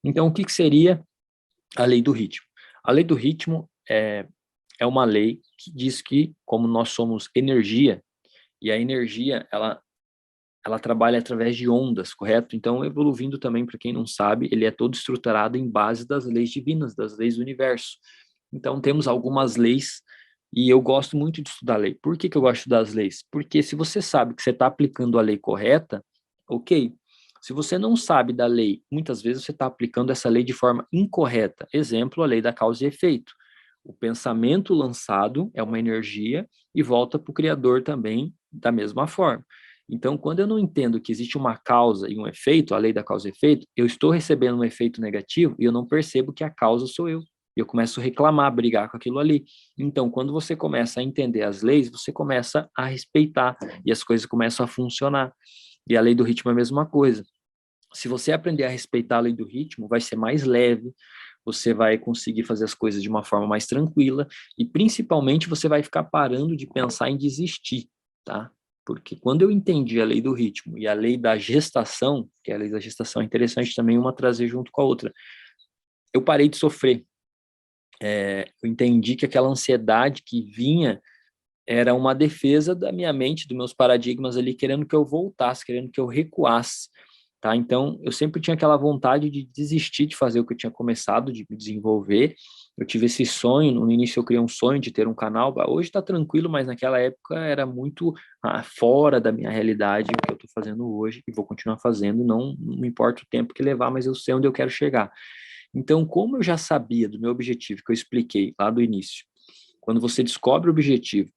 Então, o que seria a lei do ritmo? A lei do ritmo é uma lei que diz que, como nós somos energia, e a energia, ela trabalha através de ondas, correto? Então, o Evoluindo também, para quem não sabe, ele é todo estruturado em base das leis divinas, das leis do universo. Então, temos algumas leis, e eu gosto muito de estudar lei. Por que eu gosto das leis? Porque se você sabe que você está aplicando a lei correta, ok. Se você não sabe da lei, muitas vezes você está aplicando essa lei de forma incorreta. Exemplo, a lei da causa e efeito. O pensamento lançado é uma energia e volta para o Criador também da mesma forma. Então, quando eu não entendo que existe uma causa e um efeito, a lei da causa e efeito, eu estou recebendo um efeito negativo e eu não percebo que a causa sou eu. E eu começo a reclamar, brigar com aquilo ali. Então, quando você começa a entender as leis, você começa a respeitar e as coisas começam a funcionar. E a lei do ritmo é a mesma coisa. Se você aprender a respeitar a lei do ritmo, vai ser mais leve, você vai conseguir fazer as coisas de uma forma mais tranquila e, principalmente, você vai ficar parando de pensar em desistir, tá? Porque quando eu entendi a lei do ritmo e a lei da gestação, que a lei da gestação é interessante também uma trazer junto com a outra, eu parei de sofrer. Eu entendi que aquela ansiedade que vinha era uma defesa da minha mente, dos meus paradigmas ali, querendo que eu voltasse, querendo que eu recuasse, tá? Então, eu sempre tinha aquela vontade de desistir de fazer o que eu tinha começado, de me desenvolver. Eu tive esse sonho, no início eu criei um sonho de ter um canal, hoje tá tranquilo, mas naquela época era muito fora da minha realidade o que eu tô fazendo hoje, e vou continuar fazendo, não importa o tempo que levar, mas eu sei onde eu quero chegar. Então, como eu já sabia do meu objetivo, que eu expliquei lá do início, quando você descobre o objetivo,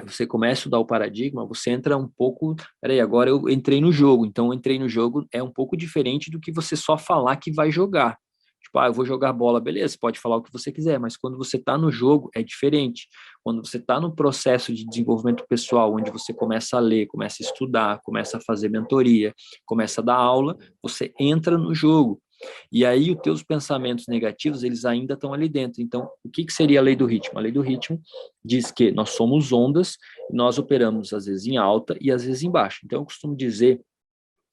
você começa a estudar o paradigma, você entra um pouco, peraí, agora eu entrei no jogo, então eu entrei no jogo é um pouco diferente do que você só falar que vai jogar. Tipo, eu vou jogar bola, beleza, pode falar o que você quiser, mas quando você está no jogo é diferente. Quando você está no processo de desenvolvimento pessoal, onde você começa a ler, começa a estudar, começa a fazer mentoria, começa a dar aula, você entra no jogo. E aí os teus pensamentos negativos, eles ainda estão ali dentro. Então, o que seria a lei do ritmo? A lei do ritmo diz que nós somos ondas, e nós operamos às vezes em alta e às vezes em baixa. Então, eu costumo dizer,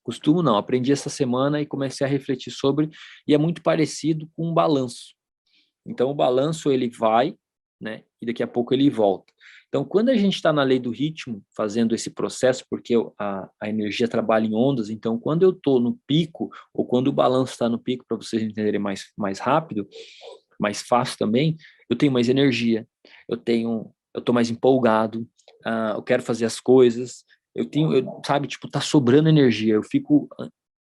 costumo não, aprendi essa semana e comecei a refletir sobre, e é muito parecido com um balanço. Então, o balanço, ele vai, né, e daqui a pouco ele volta. Então, quando a gente está na lei do ritmo, fazendo esse processo, porque a energia trabalha em ondas, então, quando eu estou no pico, ou quando o balanço está no pico, para vocês entenderem mais rápido, mais fácil também, eu tenho mais energia, eu estou mais empolgado, eu quero fazer as coisas, sabe, tipo, tá sobrando energia, eu fico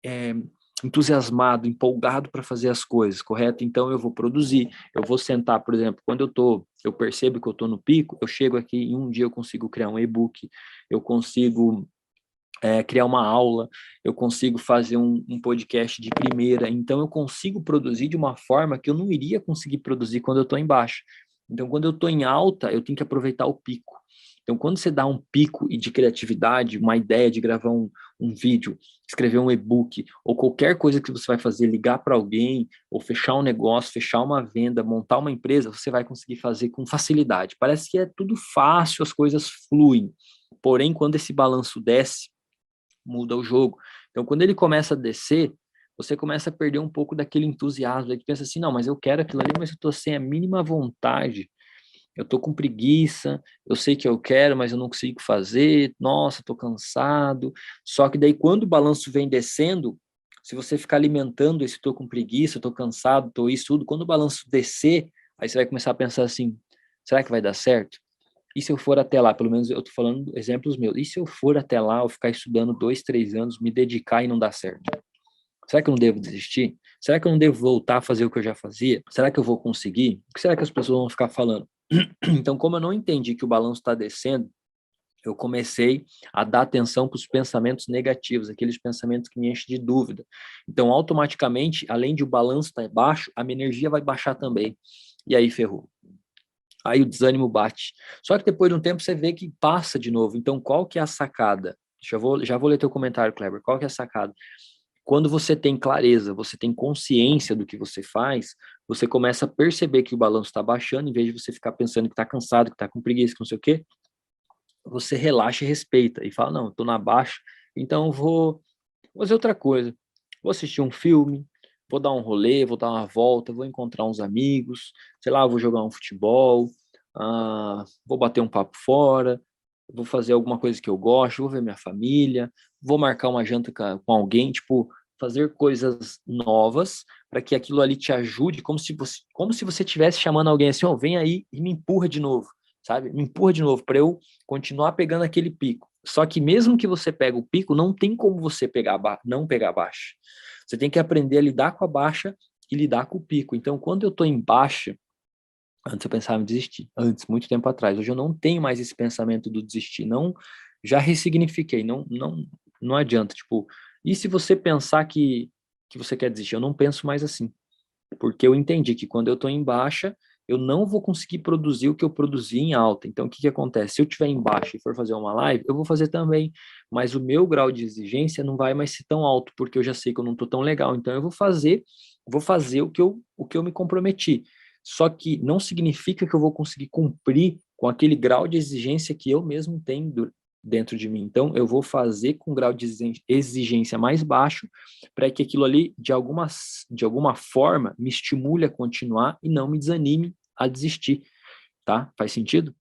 é, entusiasmado, empolgado para fazer as coisas, correto? Então eu vou produzir, eu vou sentar, por exemplo, quando eu percebo que eu estou no pico, eu chego aqui em um dia eu consigo criar um e-book, eu consigo criar uma aula, eu consigo fazer um podcast de primeira, então eu consigo produzir de uma forma que eu não iria conseguir produzir quando eu estou embaixo. Então, quando eu estou em alta, eu tenho que aproveitar o pico. Então, quando você dá um pico de criatividade, uma ideia de gravar um vídeo, escrever um e-book, ou qualquer coisa que você vai fazer, ligar para alguém, ou fechar um negócio, fechar uma venda, montar uma empresa, você vai conseguir fazer com facilidade. Parece que é tudo fácil, as coisas fluem. Porém, quando esse balanço desce, muda o jogo. Então, quando ele começa a descer, você começa a perder um pouco daquele entusiasmo. Aí tu pensa assim, não, mas eu quero aquilo ali, mas eu tô sem a mínima vontade. Eu tô com preguiça, eu sei que eu quero, mas eu não consigo fazer. Nossa, tô cansado. Só que daí, quando o balanço vem descendo, se você ficar alimentando esse tô com preguiça, tô cansado, tô isso tudo, quando o balanço descer, aí você vai começar a pensar assim, será que vai dar certo? E se eu for até lá, pelo menos eu tô falando exemplos meus, e se eu for até lá, eu ficar estudando 2, 3 anos, me dedicar e não dar certo? Será que eu não devo desistir? Será que eu não devo voltar a fazer o que eu já fazia? Será que eu vou conseguir? O que será que as pessoas vão ficar falando? Então, como eu não entendi que o balanço está descendo, eu comecei a dar atenção para os pensamentos negativos, aqueles pensamentos que me enchem de dúvida. Então, automaticamente, além de o balanço estar baixo, a minha energia vai baixar também. E aí ferrou. Aí o desânimo bate. Só que depois de um tempo você vê que passa de novo. Então, qual que é a sacada? Já vou ler teu comentário, Kleber. Qual que é a sacada? Quando você tem clareza, você tem consciência do que você faz, você começa a perceber que o balanço está baixando, em vez de você ficar pensando que está cansado, que está com preguiça, que não sei o quê, você relaxa e respeita. E fala, não, estou na baixa, então eu vou fazer outra coisa. Vou assistir um filme, vou dar um rolê, vou dar uma volta, vou encontrar uns amigos, sei lá, vou jogar um futebol, vou bater um papo fora, vou fazer alguma coisa que eu gosto, vou ver minha família, vou marcar uma janta com alguém, tipo, fazer coisas novas para que aquilo ali te ajude, como se você estivesse chamando alguém assim, ó, vem aí e me empurra de novo, sabe? Me empurra de novo para eu continuar pegando aquele pico. Só que mesmo que você pega o pico, não tem como você não pegar a baixa. Você tem que aprender a lidar com a baixa e lidar com o pico. Então, quando eu estou em baixa, antes eu pensava em desistir, antes, muito tempo atrás. Hoje eu não tenho mais esse pensamento do desistir. Não, já ressignifiquei. Não adianta. Tipo, e se você pensar que você quer desistir? Eu não penso mais assim, porque eu entendi que quando eu estou em baixa, eu não vou conseguir produzir o que eu produzi em alta. Então, o que que acontece? Se eu estiver em baixa e for fazer uma live, eu vou fazer também, mas o meu grau de exigência não vai mais ser tão alto, porque eu já sei que eu não estou tão legal. Então, eu vou fazer o que eu me comprometi. Só que não significa que eu vou conseguir cumprir com aquele grau de exigência que eu mesmo tenho dentro de mim. Então, eu vou fazer com um grau de exigência mais baixo para que aquilo ali, de alguma forma, me estimule a continuar e não me desanime a desistir, tá? Faz sentido?